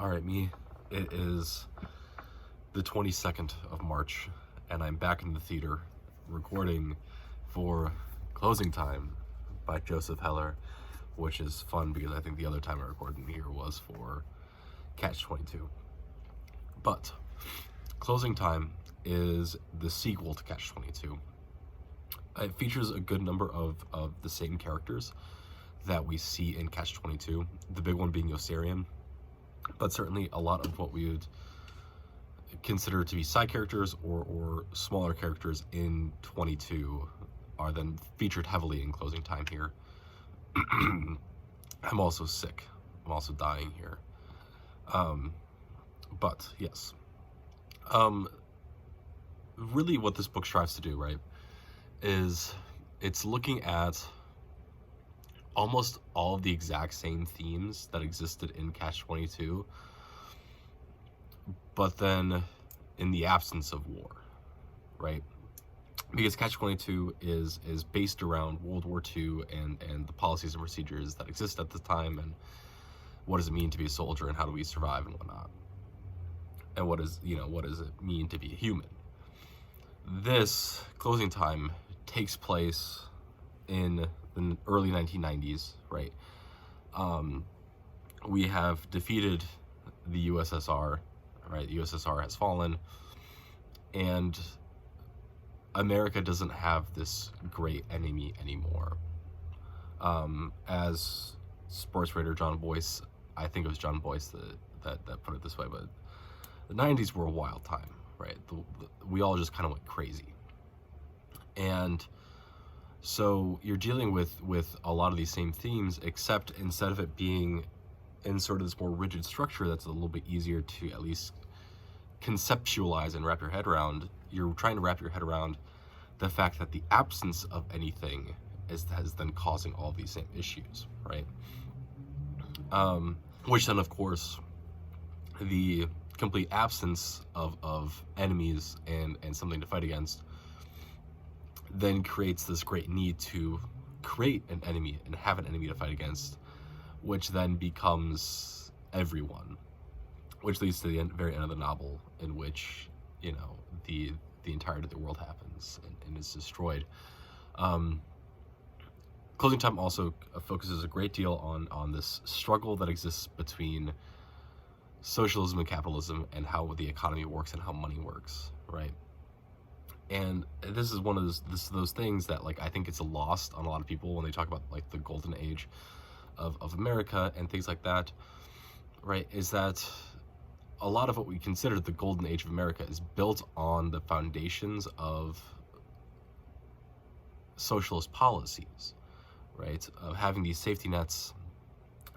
All right, me. It is the 22nd of March, and I'm back in the theater recording for Closing Time by Joseph Heller, which is fun because I think the other time I recorded in here was for Catch-22. But Closing Time is the sequel to Catch-22. It features a good number of the same characters that we see in Catch-22, the big one being Yossarian, but certainly a lot of what we would consider to be side characters or smaller characters in 22 are then featured heavily in Closing Time here. I'm also sick. I'm also dying here. But yes. Really what this book strives to do, right, is it's looking at almost all of the exact same themes that existed in Catch-22, but then in the absence of war, right? Because Catch-22 is based around World War II and the policies and procedures that exist at the time, and what does it mean to be a soldier, and how do we survive and whatnot, and what does it mean to be a human. This Closing Time takes place in the early 1990s, right? We have defeated the USSR, right? The USSR has fallen, and America doesn't have this great enemy anymore. As sports writer John Boyce, I think it was John Boyce that put it this way, but the 90s were a wild time, right? We all just kind of went crazy. And so you're dealing with a lot of these same themes, except instead of it being in sort of this more rigid structure that's a little bit easier to at least conceptualize and wrap your head around, you're trying to wrap your head around the fact that the absence of anything has then causing all these same issues, right? Which then, of course, the complete absence of enemies and something to fight against then creates this great need to create an enemy and have an enemy to fight against, which then becomes everyone, which leads to the very end of the novel, in which, you know, the entirety of the world happens and is destroyed. Closing Time also focuses a great deal on this struggle that exists between socialism and capitalism, and how the economy works and how money works, right? And this is one of those things that, like, I think it's lost on a lot of people when they talk about, like, the golden age of America and things like that, right? Is that a lot of what we consider the golden age of America is built on the foundations of socialist policies, right? Of having these safety nets,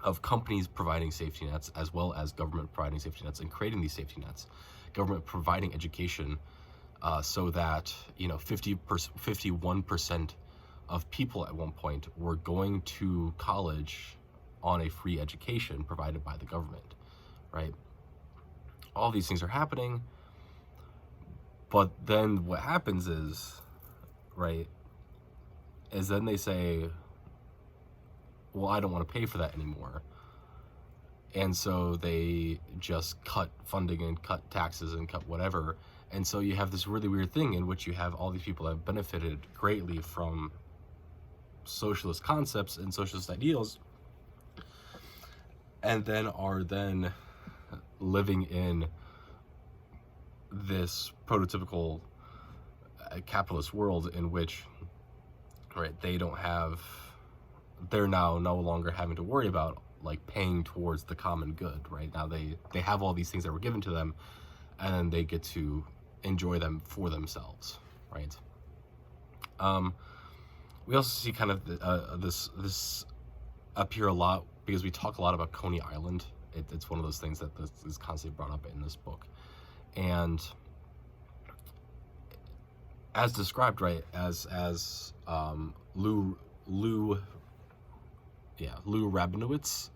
of companies providing safety nets, as well as government providing safety nets and creating these safety nets, government providing education, so that, you know, 51% of people at one point were going to college on a free education provided by the government, right? All these things are happening, but then what happens is, right, is then they say, well, I don't want to pay for that anymore. And so they just cut funding and cut taxes and cut whatever. And so you have this really weird thing in which you have all these people that have benefited greatly from socialist concepts and socialist ideals, and then are then living in this prototypical capitalist world in which, right, they're now no longer having to worry about, like, paying towards the common good, right? Now they have all these things that were given to them, and then they get to enjoy them for themselves, right? We also see kind of this appear a lot because we talk a lot about Coney Island. It's one of those things that is constantly brought up in this book, and as described, right, as Lou Rabinowitz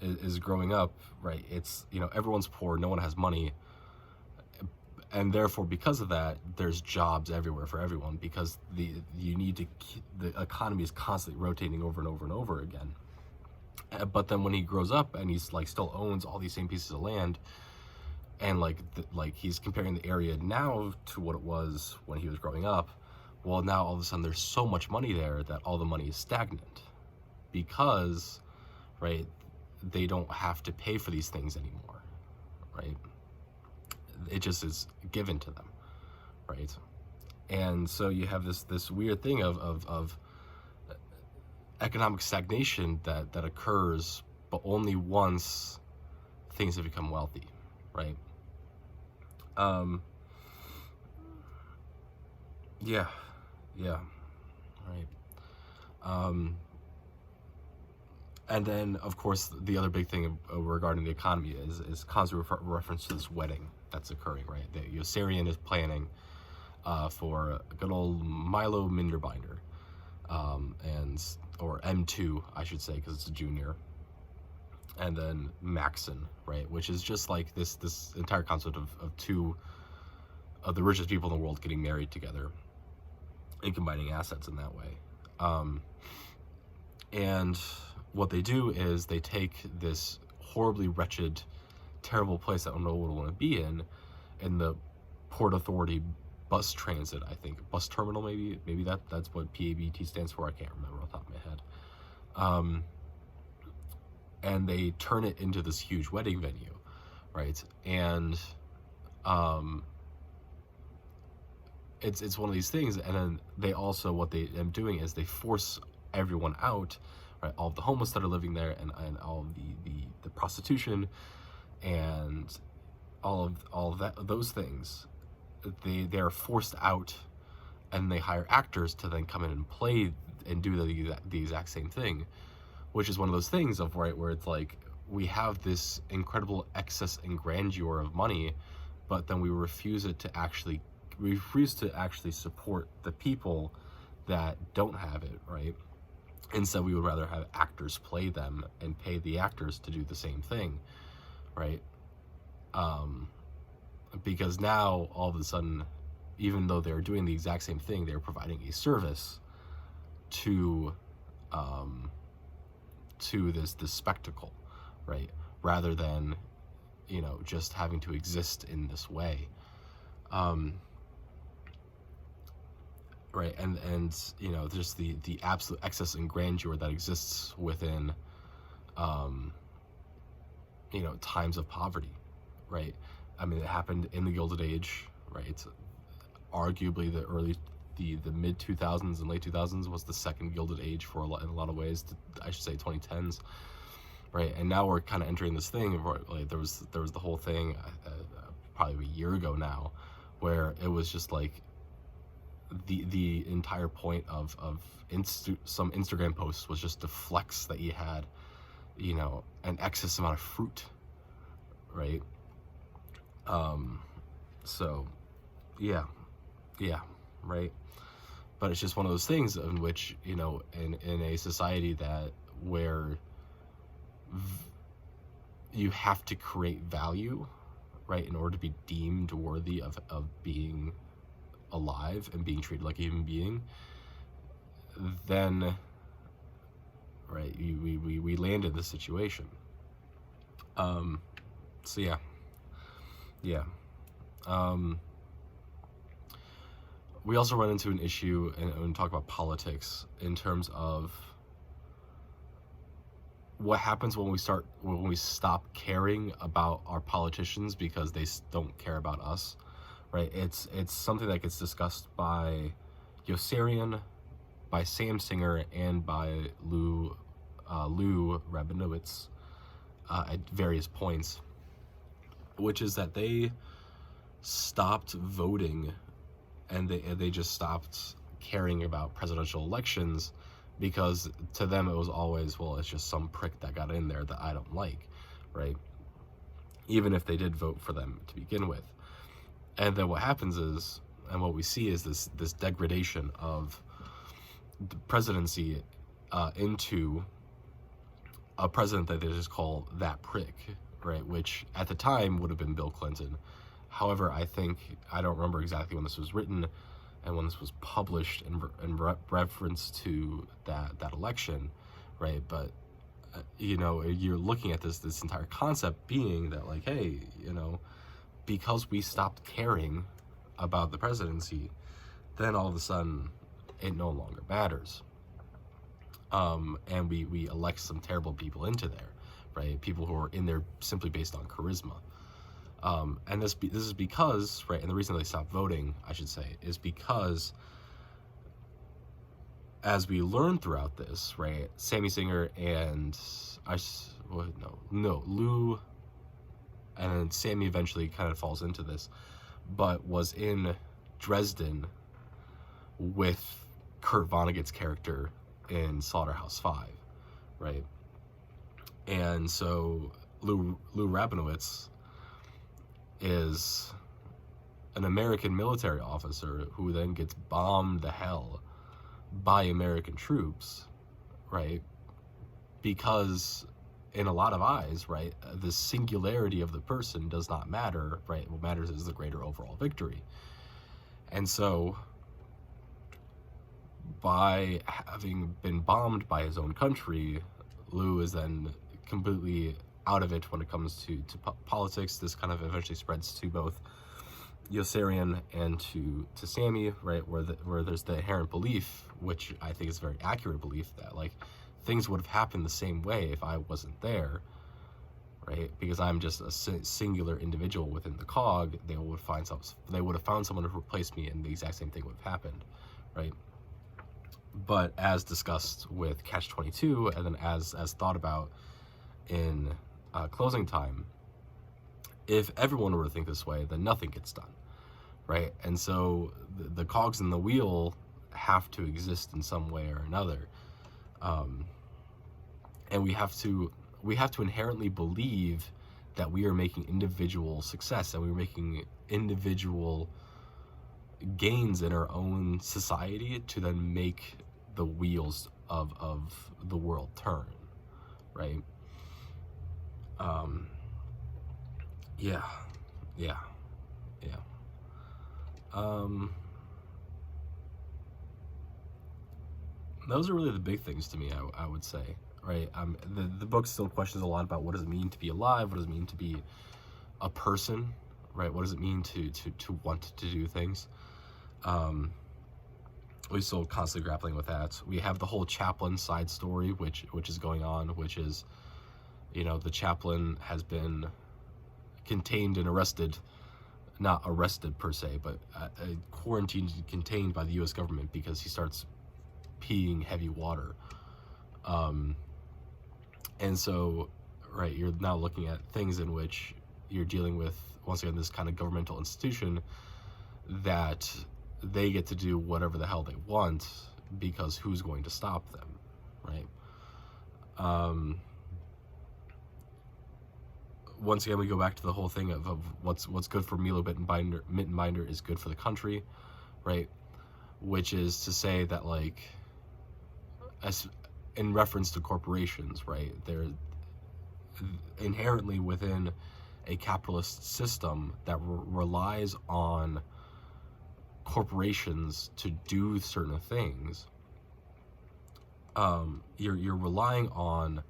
is growing up, right? It's, you know, everyone's poor, no one has money, and therefore, because of that, there's jobs everywhere for everyone, because the economy is constantly rotating over and over and over again. But then when he grows up and he's like still owns all these same pieces of land, and like he's comparing the area now to what it was when he was growing up, well, now all of a sudden there's so much money there that all the money is stagnant because, right, they don't have to pay for these things anymore, right? It just is given to them, right? And so you have this weird thing of economic stagnation that occurs, but only once things have become wealthy, right? Yeah, right. And then, of course, the other big thing regarding the economy is constant reference to this wedding that's occurring, right? The Yossarian is planning for a good old Milo Minderbinder, or M2, I should say, because it's a junior, and then Maxon, right? Which is just like this entire concept of two of the richest people in the world getting married together and combining assets in that way. And what they do is they take this horribly wretched, terrible place that no one would want to be in the Port Authority bus transit, I think. Bus terminal, maybe that's what PABT stands for. I can't remember off the top of my head. And they turn it into this huge wedding venue, right? And it's one of these things. And then they also, what they end up doing is they force everyone out, right? All of the homeless that are living there, and all of the prostitution and all of that, those things, they are forced out, and they hire actors to then come in and play and do the exact same thing, which is one of those things of, right, where it's like we have this incredible excess and grandeur of money, but then we refuse to actually support the people that don't have it, right? Instead, we would rather have actors play them and pay the actors to do the same thing, right? Because now, all of a sudden, even though they're doing the exact same thing, they're providing a service to this spectacle, right? Rather than, just having to exist in this way. Right, and just the absolute excess and grandeur that exists within times of poverty, right? I mean, it happened in the Gilded Age, right? Arguably the mid 2000s and late 2000s was the second Gilded Age in a lot of ways. I should say 2010s, right? And now we're kind of entering this thing where, like, there was the whole thing probably a year ago now, where it was just like the entire point of some Instagram posts was just to flex that you had, an excess amount of fruit, right? So yeah, right. But it's just one of those things in which, in a society where you have to create value, right, in order to be deemed worthy of being alive and being treated like a human being, then, right, we land in this situation. So yeah. We also run into an issue and talk about politics in terms of what happens when we stop caring about our politicians because they don't care about us, right? It's something that gets discussed by Yossarian, by Sam Singer, and by Lou Rabinowitz at various points, which is that they stopped voting and they just stopped caring about presidential elections because to them it was always, well, it's just some prick that got in there that I don't like, right? Even if they did vote for them to begin with. And then what happens is, and what we see is this degradation of the presidency into a president that they just call that prick, right? Which at the time would have been Bill Clinton. However, I don't remember exactly when this was written and when this was published in reference to that election, right? But you know, you're looking at this entire concept being that, like, hey, you know, because we stopped caring about the presidency, then all of a sudden it no longer matters. And we elect some terrible people into there, right? People who are in there simply based on charisma. And this is because, right, and the reason they stopped voting, I should say, is because as we learn throughout this, right, Sammy Singer and Lou, and then Sammy eventually kind of falls into this, but was in Dresden with Kurt Vonnegut's character in Slaughterhouse-5, right? And so Lou Rabinowitz is an American military officer who then gets bombed to hell by American troops, right? Because in a lot of eyes, right, the singularity of the person does not matter, right? What matters is the greater overall victory. And so by having been bombed by his own country, Lou is then completely out of it when it comes to politics. This kind of eventually spreads to both Yossarian and to Sammy, right, where there's the inherent belief, which I think is a very accurate belief, that like things would have happened the same way if I wasn't there, right? Because I'm just a singular individual within the cog. They would have found someone to replace me, and the exact same thing would have happened, right? But as discussed with Catch-22, and then as thought about in Closing Time, if everyone were to think this way, then nothing gets done, right? And so the cogs in the wheel have to exist in some way or another, and we have to inherently believe that we are making individual success, and we're making individual gains in our own society to then make the wheels of the world turn, right? Yeah. Those are really the big things to me, I would say, right? The book still questions a lot about what does it mean to be alive, what does it mean to be a person, right? What does it mean to want to do things? We're still constantly grappling with that. We have the whole chaplain side story, which is going on, which is, you know, the chaplain has been contained and arrested, not arrested per se, but quarantined and contained by the U.S. government because he starts peeing heavy water. And so, right, you're now looking at things in which you're dealing with, once again, this kind of governmental institution that they get to do whatever the hell they want because who's going to stop them, right? Once again, we go back to the whole thing of what's good for Milo Mittenbinder is good for the country, right? Which is to say that, like, as in reference to corporations, right? They're inherently within a capitalist system that relies on corporations to do certain things. You're relying on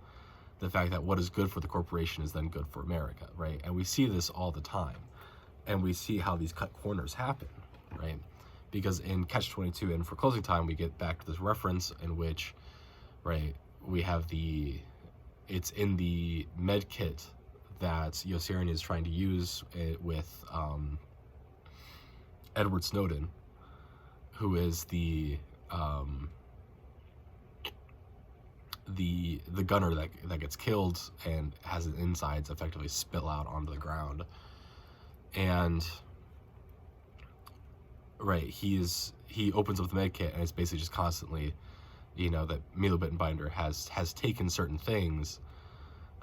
the fact that what is good for the corporation is then good for America, right? And we see this all the time, and we see how these cut corners happen, right? Because in Catch-22 and for Closing Time, we get back to this reference in which, right, we have it's in the med kit that Yossarian is trying to use with Edward Snowden, who is the gunner that gets killed and has his insides effectively spill out onto the ground. And right, he opens up the med kit, and it's basically just constantly, you know, that Milo Bittenbinder has taken certain things,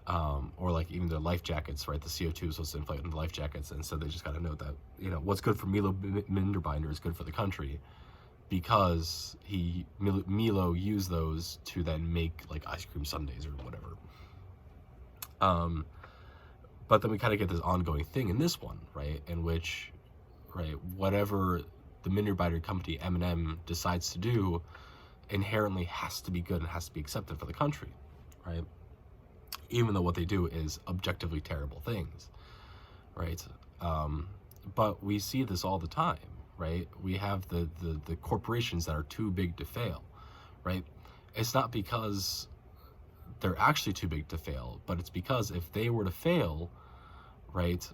or like even their life jackets, right? The CO2 is supposed to inflate in the life jackets, and so they just got to note that, you know, what's good for Milo Bittenbinder is good for the country, because Milo used those to then make like ice cream sundaes or whatever. But then we kind of get this ongoing thing in this one, right? In which, right, whatever the Minderbinder company M&M decides to do inherently has to be good and has to be accepted for the country, right? even though what they do is objectively terrible things, right? But we see this all the time, right? We have the corporations that are too big to fail, right? It's not because they're actually too big to fail, but it's because if they were to fail, right,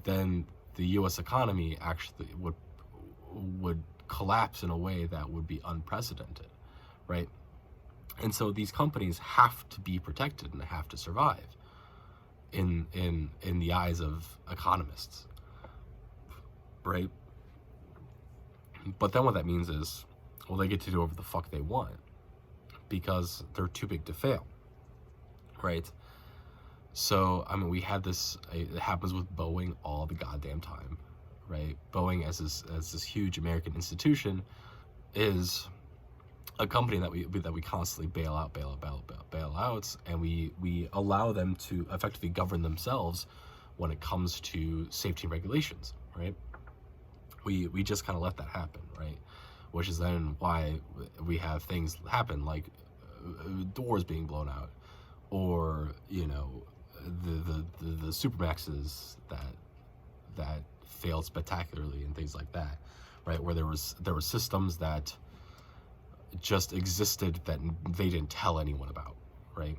then the U.S. economy actually would collapse in a way that would be unprecedented, right? And so these companies have to be protected and have to survive in the eyes of economists, right? But then what that means is, well, they get to do whatever the fuck they want because they're too big to fail, right? So, I mean, we had this, it happens with Boeing all the goddamn time, right? Boeing as this huge American institution is a company that we constantly bail out, and we allow them to effectively govern themselves when it comes to safety regulations, right? We just kind of let that happen, right? Which is then why we have things happen like doors being blown out, or the Supermaxes that failed spectacularly and things like that, right? Where there were systems that just existed that they didn't tell anyone about, right?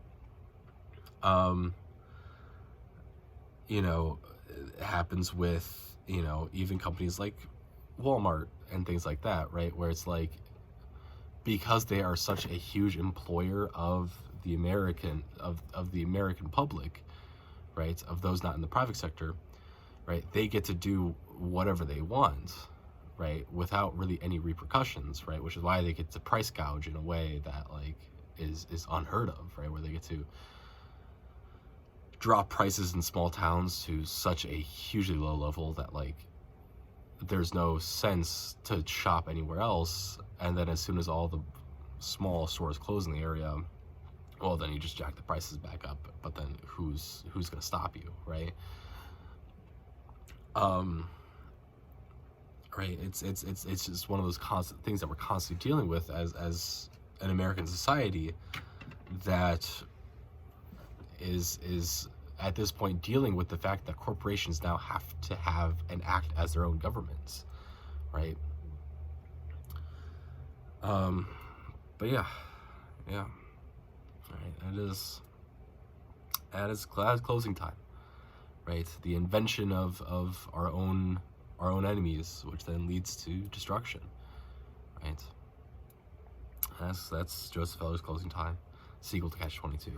It happens with even companies like Walmart and things like that, right? Where it's like, because they are such a huge employer of the American public, right? Of those not in the private sector, right? They get to do whatever they want, right? Without really any repercussions, right? Which is why they get to price gouge in a way that like is unheard of, right? Where they get to drop prices in small towns to such a hugely low level that like there's no sense to shop anywhere else. And then as soon as all the small stores close in the area, well, then you just jack the prices back up. But then who's gonna stop you, right? Right. It's just one of those constant things that we're constantly dealing with as an American society that is at this point dealing with the fact that corporations now have to have and act as their own governments, right? But yeah, all right. That is closing time, right? The invention of our own enemies, which then leads to destruction, right? That's Joseph Heller's Closing Time, sequel to Catch-22.